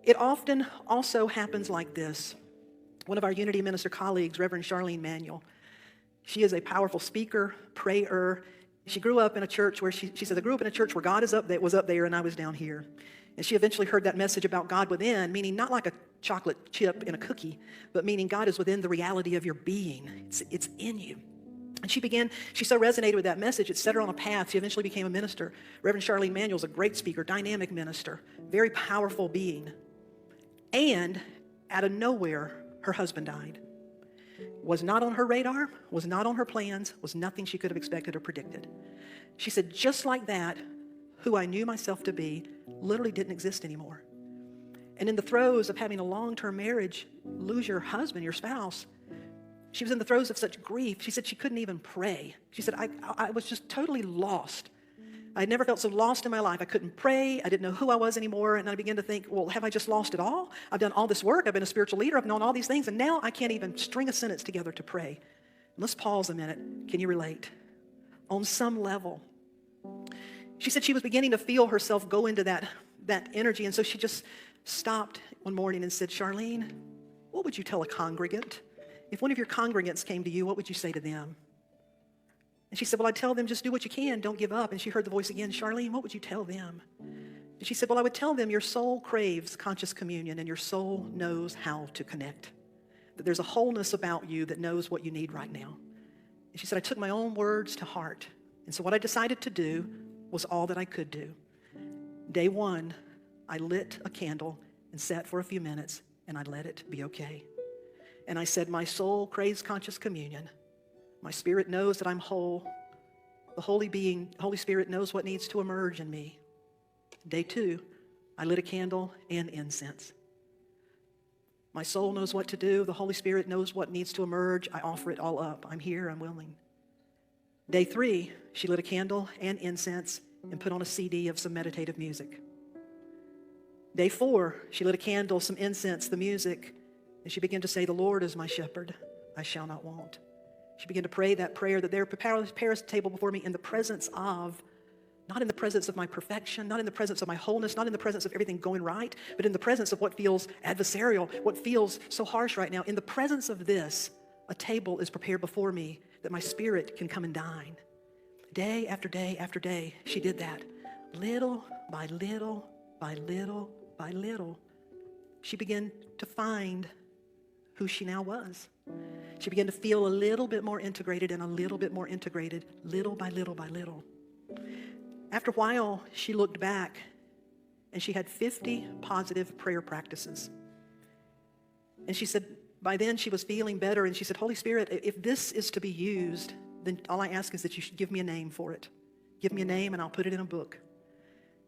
It often also happens like this. One of our Unity Minister colleagues, Reverend Charlene Manuel, she is a powerful speaker, prayer. She grew up in a church where she said, I grew up in a church where God was up there and I was down here. And she eventually heard that message about God within, meaning not like a chocolate chip in a cookie, but meaning God is within the reality of your being. It's in you. And she so resonated with that message, it set her on a path. She eventually became a minister. Reverend Charlene Manuel is a great speaker, dynamic minister, very powerful being. And out of nowhere, her husband died. Was not on her radar, was not on her plans, was nothing she could have expected or predicted. She said, just like that, who I knew myself to be literally didn't exist anymore. And in the throes of having a long-term marriage, lose your husband, your spouse, she was in the throes of such grief. She said she couldn't even pray. She said, I was just totally lost. I had never felt so lost in my life. I couldn't pray. I didn't know who I was anymore. And I began to think, well, have I just lost it all? I've done all this work. I've been a spiritual leader. I've known all these things. And now I can't even string a sentence together to pray. Let's pause a minute. Can you relate? On some level. She said she was beginning to feel herself go into that energy. And so she just stopped one morning and said, Charlene, what would you tell a congregant? If one of your congregants came to you, what would you say to them? And she said, well, I'd tell them just do what you can, don't give up. And she heard the voice again, Charlene, what would you tell them? And she said, well, I would tell them your soul craves conscious communion and your soul knows how to connect. That there's a wholeness about you that knows what you need right now. And she said, I took my own words to heart. And so what I decided to do was all that I could do. Day one, I lit a candle and sat for a few minutes and I let it be okay. And I said, my soul craves conscious communion. My spirit knows that I'm whole. The Holy Spirit knows what needs to emerge in me. Day two, I lit a candle and incense. My soul knows what to do. The Holy Spirit knows what needs to emerge. I offer it all up. I'm here, I'm willing. Day three, she lit a candle and incense and put on a CD of some meditative music. Day four, she lit a candle, some incense, the music, and she began to say, the Lord is my shepherd, I shall not want. She began to pray that prayer that there prepares a table before me in the presence of, not in the presence of my perfection, not in the presence of my wholeness, not in the presence of everything going right, but in the presence of what feels adversarial, what feels so harsh right now. In the presence of this, a table is prepared before me that my spirit can come and dine. Day after day after day, she did that. Little by little by little by little, she began to find who she now was. She began to feel a little bit more integrated and a little bit more integrated, little by little by little. After a while, she looked back and she had 50 positive prayer practices. And she said, by then she was feeling better and she said, Holy Spirit, if this is to be used, then all I ask is that you should give me a name for it. Give me a name and I'll put it in a book.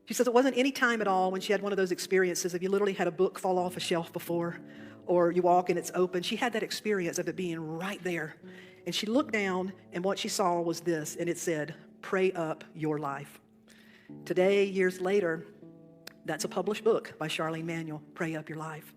She says it wasn't any time at all when she had one of those experiences of you literally had a book fall off a shelf before, or you walk and it's open. She had that experience of it being right there. And she looked down and what she saw was this, and it said, pray up your life. Today, years later, that's a published book by Charlene Manuel, Pray Up Your Life.